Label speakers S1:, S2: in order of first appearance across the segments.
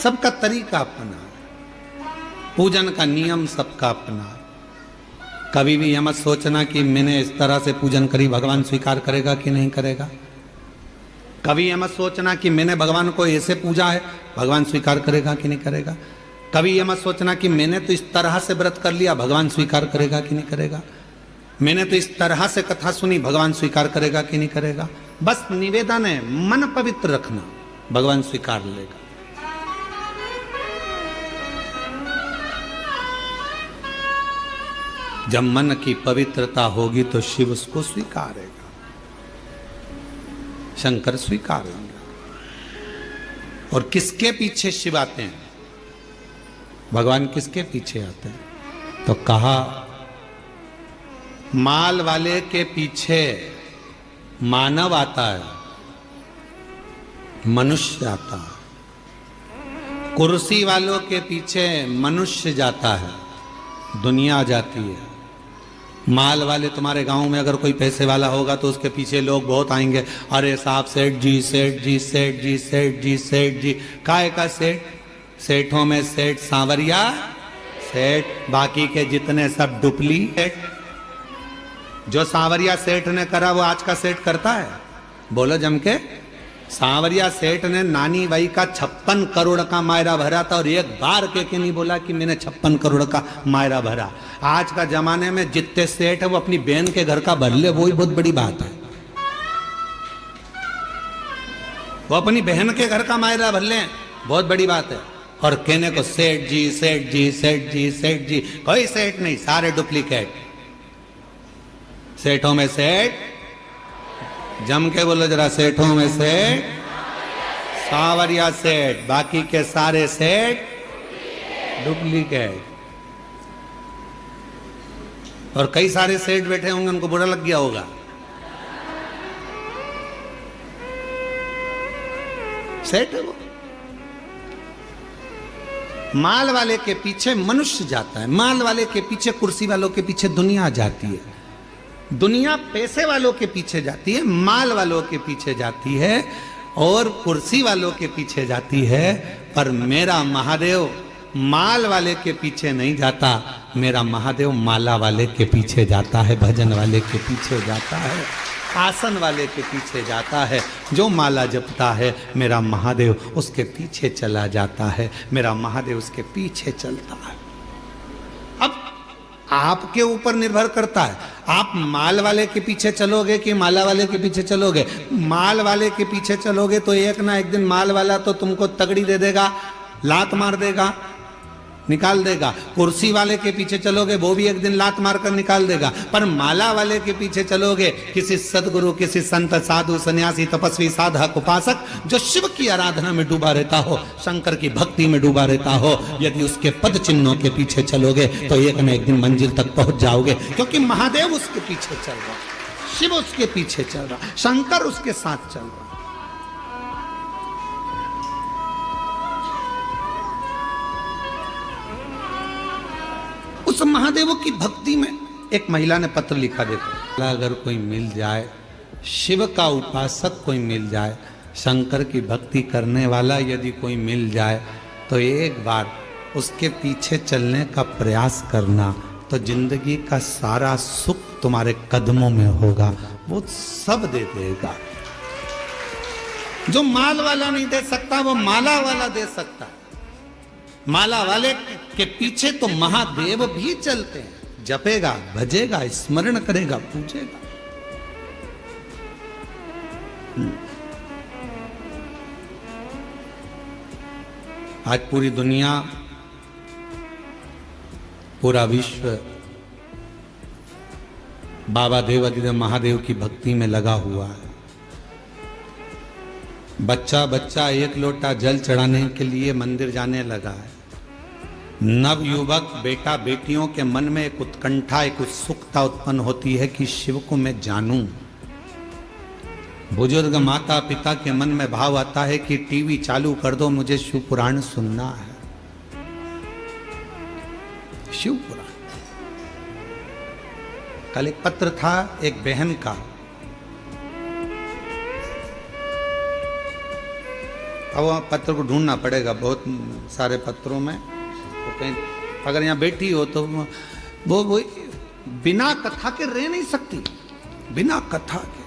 S1: सबका तरीका अपना, पूजन का नियम सबका अपना। कभी भी यह मत सोचना कि मैंने इस तरह से पूजन करी भगवान स्वीकार करेगा कि नहीं करेगा। कभी यह मत सोचना कि मैंने भगवान को ऐसे पूजा है, भगवान स्वीकार करेगा कि नहीं करेगा। कभी यह मत सोचना कि मैंने तो इस तरह से व्रत कर लिया, भगवान स्वीकार करेगा कि नहीं करेगा। मैंने तो इस तरह से कथा सुनी, भगवान स्वीकार करेगा कि नहीं करेगा। बस निवेदन है, मन पवित्र रखना, भगवान स्वीकार लेगा। जब मन की पवित्रता होगी तो शिव उसको स्वीकारेगा, शंकर स्वीकारेंगे। और किसके पीछे शिव आते हैं, भगवान किसके पीछे आते हैं? तो कहा माल वाले के पीछे मानव आता है, मनुष्य आता है। कुर्सी वालों के पीछे मनुष्य जाता है, दुनिया जाती है। माल वाले, तुम्हारे गांव में अगर कोई पैसे वाला होगा तो उसके पीछे लोग बहुत आएंगे, अरे साहब सेठ जी, सेठ जी, सेठ जी, सेठ जी, सेठ जी। काय का सेठ? सेठों में सेठ सांवरिया सेठ, बाकी के जितने सब डुप्लीकेट। जो सांवरिया सेठ ने करा वो आज का सेठ करता है? बोलो जम के। सांवरिया सेठ ने नानी बाई का 56 करोड़ का मायरा भरा था और एक बार के नहीं बोला कि मैंने 56 करोड़ का मायरा भरा। आज का जमाने में जितने सेठ है वो अपनी बहन के घर का भर ले, वो ही बहुत बड़ी बात है। वो अपनी बहन के घर का मायरा भर ले, बहुत बड़ी बात है। और कहने को सेठ जी, सेठ जी, सेठ जी, सेठ जी। कोई सेठ नहीं, सारे डुप्लीकेट। सेठों में सेठ, जम के बोलो जरा, सेठों में सेठ, सांवरिया सेठ, बाकी के सारे सेठ डुप्लीकेट। और कई सारे सेठ बैठे होंगे, उनको बुरा लग गया होगा। सेठ है वो। माल वाले के पीछे मनुष्य जाता है, माल वाले के पीछे, कुर्सी वालों के पीछे दुनिया जाती है। दुनिया पैसे वालों के पीछे जाती है, माल वालों के पीछे जाती है और कुर्सी वालों के पीछे जाती है। पर मेरा महादेव माल वाले के पीछे नहीं जाता, मेरा महादेव माला वाले के पीछे जाता है, भजन वाले के पीछे जाता है, आसन वाले के पीछे जाता है। जो माला जपता है मेरा महादेव उसके पीछे चला जाता है, मेरा महादेव उसके पीछे चलता है। अब आपके ऊपर निर्भर करता है, आप माल वाले के पीछे चलोगे कि माला वाले के पीछे चलोगे। माल वाले के पीछे चलोगे तो एक ना एक दिन माल वाला तो तुमको तगड़ी दे देगा, लात मार देगा, निकाल देगा। कुर्सी वाले के पीछे चलोगे वो भी एक दिन लात मारकर निकाल देगा। पर माला वाले के पीछे चलोगे, किसी सदगुरु, किसी संत, साधु, सन्यासी, तपस्वी, साधक, उपासक जो शिव की आराधना में डूबा रहता हो, शंकर की भक्ति में डूबा रहता हो, यदि उसके पद चिन्हों के पीछे चलोगे तो एक न एक दिन मंजिल तक पहुंच जाओगे। क्योंकि महादेव उसके पीछे चल रहा, शिव उसके पीछे चल रहा, शंकर उसके साथ चल रहा। उस महादेव की भक्ति में एक महिला ने पत्र लिखा, देखो, अगर कोई मिल जाए, शिव का उपासक कोई मिल जाए, शंकर की भक्ति करने वाला यदि कोई मिल जाए तो एक बार उसके पीछे चलने का प्रयास करना, तो जिंदगी का सारा सुख तुम्हारे कदमों में होगा, वो सब दे देगा। जो माल वाला नहीं दे सकता वो माला वाला दे सकता है। माला वाले के पीछे तो महादेव भी चलते हैं, जपेगा, भजेगा, स्मरण करेगा, पूजेगा। आज पूरी दुनिया, पूरा विश्व बाबा देवाधिदेव महादेव की भक्ति में लगा हुआ है। बच्चा बच्चा एक लोटा जल चढ़ाने के लिए मंदिर जाने लगा है। नवयुवक बेटा बेटियों के मन में एक उत्कंठा, एक उत्सुकता उत्पन्न होती है कि शिव को मैं जानूं। बुजुर्ग माता पिता के मन में भाव आता है कि टीवी चालू कर दो, मुझे शिव पुराण सुनना है। शिव पुराण। कल एक पत्र था एक बहन का, अब पत्र को ढूंढना पड़ेगा बहुत सारे पत्रों में, तो कहीं अगर यहाँ बैठी हो तो वो बिना कथा के रह नहीं सकती, बिना कथा के।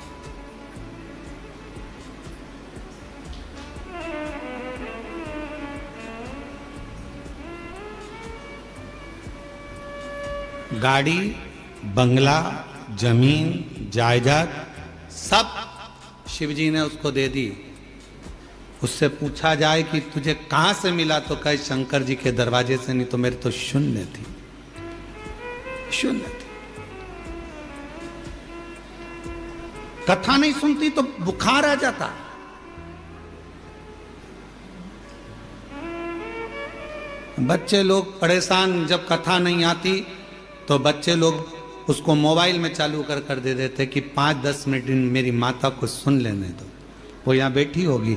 S1: गाड़ी, बंगला, जमीन, जायदाद सब शिवजी ने उसको दे दी। उससे पूछा जाए कि तुझे कहां से मिला, तो कहे शंकर जी के दरवाजे से, नहीं तो मेरे तो शून्य थी, शून्य थी। कथा नहीं सुनती तो बुखार आ जाता। बच्चे लोग परेशान, जब कथा नहीं आती तो बच्चे लोग उसको मोबाइल में चालू कर दे देते कि 5-10 मिनट मेरी माता को सुन लेने दो। वो यहाँ बैठी होगी,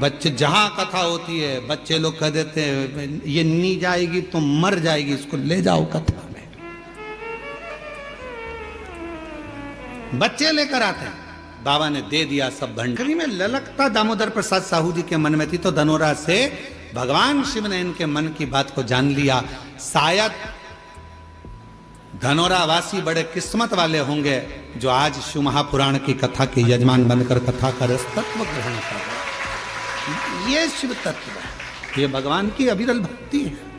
S1: बच्चे जहां कथा होती है बच्चे लोग कह देते हैं ये नहीं जाएगी तो मर जाएगी, इसको ले जाओ कथा में। बच्चे लेकर आते हैं। बाबा ने दे दिया सब भंडारी में। ललकता दामोदर प्रसाद साहू जी के मन में थी, तो धनोरा से भगवान शिव ने इनके मन की बात को जान लिया। शायद धनोरा वासी बड़े किस्मत वाले होंगे जो आज शिव महापुराण की कथा के यजमान बनकर कथा का रस तत्व ग्रहण कर रहे। ये शिव तत्व है, ये भगवान की अविरल भक्ति है।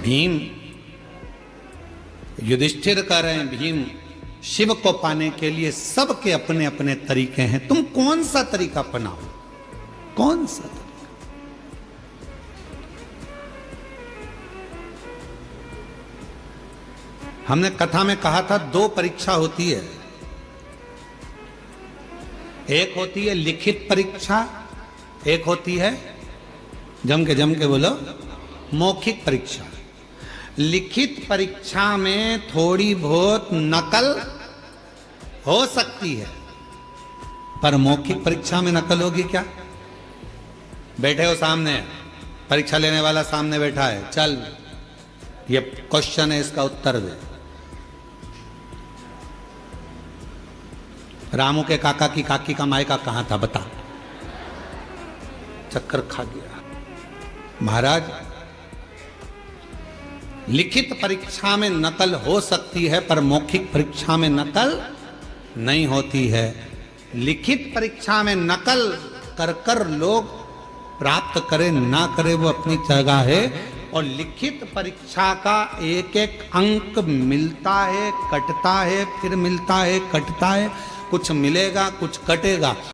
S1: भीम युधिष्ठिर कह रहे हैं, भीम शिव को पाने के लिए सबके अपने अपने तरीके हैं, तुम कौन सा तरीका अपनाओ, कौन सा तरीका। हमने कथा में कहा था 2 परीक्षा होती है। एक होती है लिखित परीक्षा, एक होती है जम के बोलो मौखिक परीक्षा। लिखित परीक्षा में थोड़ी बहुत नकल हो सकती है, पर मौखिक परीक्षा में नकल होगी क्या? बैठे हो सामने, परीक्षा लेने वाला सामने बैठा है, चल ये क्वेश्चन है, इसका उत्तर दे। रामू के काका की काकी का मायका कहां था बता, चक्कर खा गया। महाराज लिखित परीक्षा में नकल हो सकती है, पर मौखिक परीक्षा में नकल नहीं होती है। लिखित परीक्षा में नकल कर लोग प्राप्त करे ना करे वो अपनी जगह है, और लिखित परीक्षा का एक एक अंक मिलता है, कटता है, फिर मिलता है, कटता है, कुछ मिलेगा कुछ कटेगा।